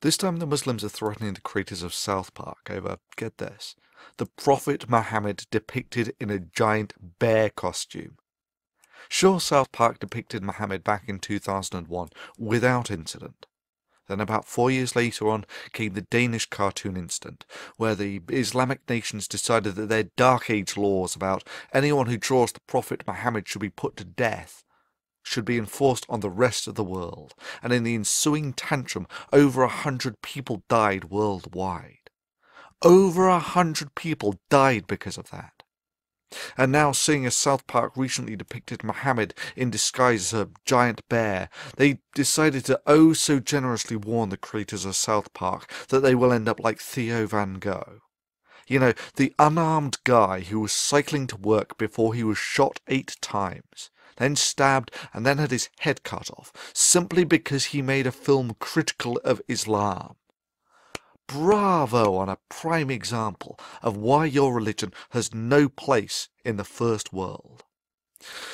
This time the Muslims are threatening the creators of South Park over, get this, the Prophet Muhammad depicted in a giant bear costume. Sure, South Park depicted Muhammad back in 2001 without incident. Then about 4 years later on came the Danish cartoon incident, where the Islamic nations decided that their Dark Age laws about anyone who draws the Prophet Muhammad should be put to death should be enforced on the rest of the world, and in the ensuing tantrum over 100 people died worldwide. Over 100 people died because of that. And now, seeing as South Park recently depicted Muhammad in disguise as a giant bear, they decided to oh so generously warn the creators of South Park that they will end up like Theo van Gogh. You know, the unarmed guy who was cycling to work before he was shot 8 times, then stabbed and then had his head cut off, simply because he made a film critical of Islam. Bravo on a prime example of why your religion has no place in the first world.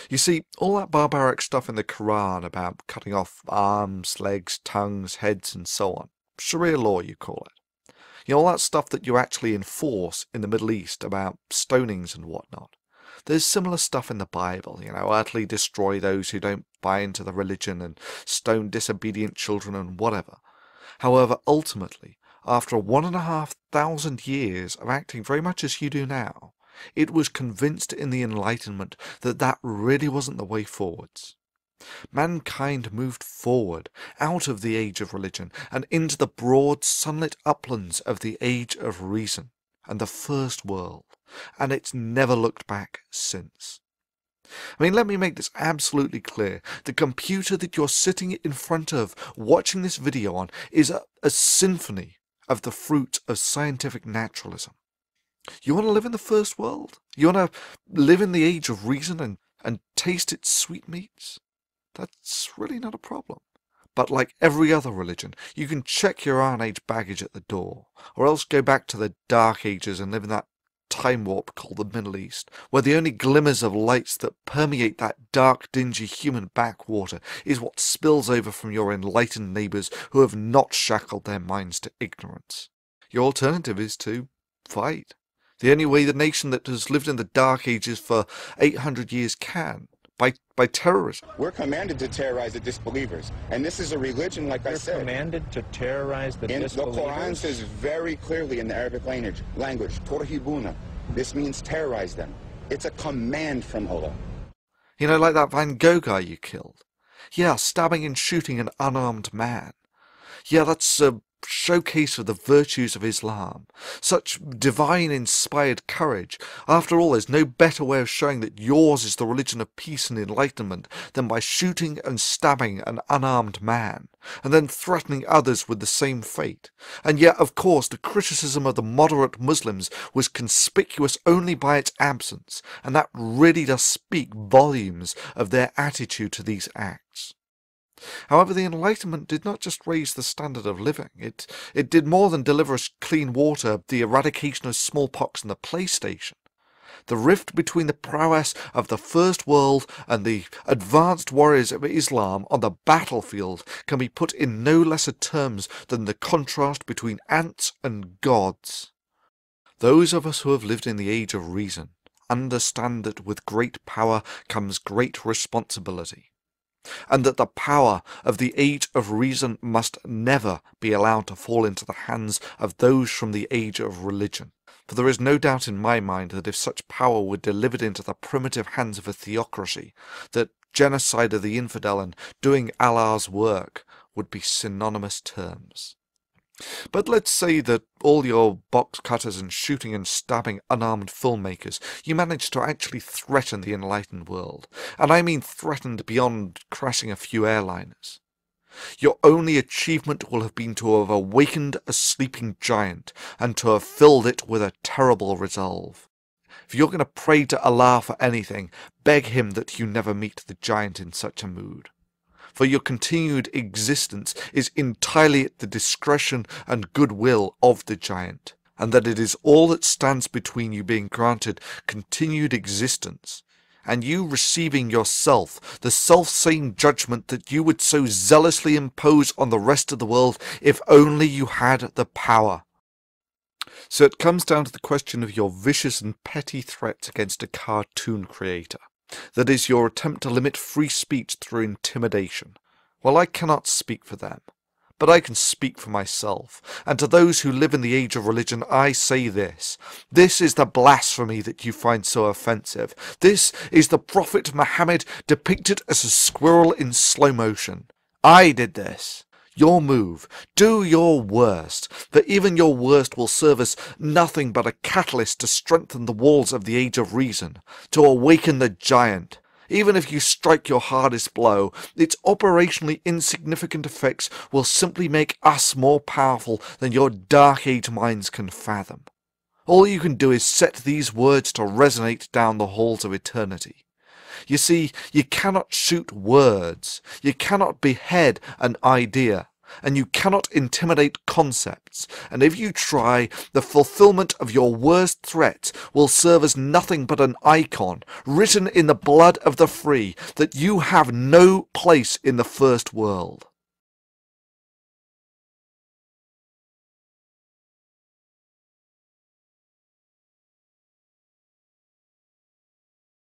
You see, all that barbaric stuff in the Quran about cutting off arms, legs, tongues, heads and so on, Sharia law you call it. You know, all that stuff that you actually enforce in the Middle East about stonings and whatnot. There's similar stuff in the Bible, you know, utterly destroy those who don't buy into the religion and stone disobedient children and whatever. However, ultimately, after 1,500 years of acting very much as you do now, it was convinced in the Enlightenment that that really wasn't the way forwards. Mankind moved forward out of the age of religion and into the broad sunlit uplands of the age of reason and the first world, and it's never looked back since. I mean, let me make this absolutely clear. The computer that you're sitting in front of, watching this video on, is a symphony of the fruit of scientific naturalism. You want to live in the first world? You want to live in the age of reason and taste its sweetmeats? That's really not a problem. But like every other religion, you can check your Iron Age baggage at the door, or else go back to the Dark Ages and live in that time warp called the Middle East, where the only glimmers of lights that permeate that dark, dingy human backwater is what spills over from your enlightened neighbours who have not shackled their minds to ignorance. Your alternative is to fight. The only way the nation that has lived in the Dark Ages for 800 years can, by terrorism. We're commanded to terrorize the disbelievers. And this is a religion, like I said. We're commanded to terrorize the disbelievers? The Quran says very clearly in the Arabic language, Torhibuna. This means terrorize them. It's a command from Allah. You know, like that Van Gogh guy you killed. Yeah, stabbing and shooting an unarmed man. Yeah, that's a showcase of the virtues of Islam. Such divine-inspired courage. After all, there's no better way of showing that yours is the religion of peace and enlightenment than by shooting and stabbing an unarmed man, and then threatening others with the same fate. And yet, of course, the criticism of the moderate Muslims was conspicuous only by its absence, and that really does speak volumes of their attitude to these acts. However, the Enlightenment did not just raise the standard of living. It did more than deliver us clean water, the eradication of smallpox and the PlayStation. The rift between the prowess of the First World and the advanced warriors of Islam on the battlefield can be put in no lesser terms than the contrast between ants and gods. Those of us who have lived in the age of reason understand that with great power comes great responsibility, and that the power of the age of reason must never be allowed to fall into the hands of those from the age of religion. For there is no doubt in my mind that if such power were delivered into the primitive hands of a theocracy, that genocide of the infidel and doing Allah's work would be synonymous terms. But let's say that all your box cutters and shooting and stabbing unarmed filmmakers, you managed to actually threaten the enlightened world. And I mean threatened beyond crashing a few airliners. Your only achievement will have been to have awakened a sleeping giant and to have filled it with a terrible resolve. If you're going to pray to Allah for anything, beg him that you never meet the giant in such a mood. For your continued existence is entirely at the discretion and goodwill of the giant, and that it is all that stands between you being granted continued existence and you receiving yourself the self-same judgment that you would so zealously impose on the rest of the world if only you had the power. So it comes down to the question of your vicious and petty threats against a cartoon creator. That is, your attempt to limit free speech through intimidation. Well, I cannot speak for them, but I can speak for myself, and to those who live in the age of religion I say this. This is the blasphemy that you find so offensive. This is the Prophet Muhammad depicted as a squirrel in slow motion. I did this. Your move. Do your worst, for even your worst will serve as nothing but a catalyst to strengthen the walls of the age of reason, to awaken the giant. Even if you strike your hardest blow, its operationally insignificant effects will simply make us more powerful than your dark age minds can fathom. All you can do is set these words to resonate down the halls of eternity. You see, you cannot shoot words, you cannot behead an idea, and you cannot intimidate concepts, and if you try, the fulfillment of your worst threats will serve as nothing but an icon, written in the blood of the free, that you have no place in the first world.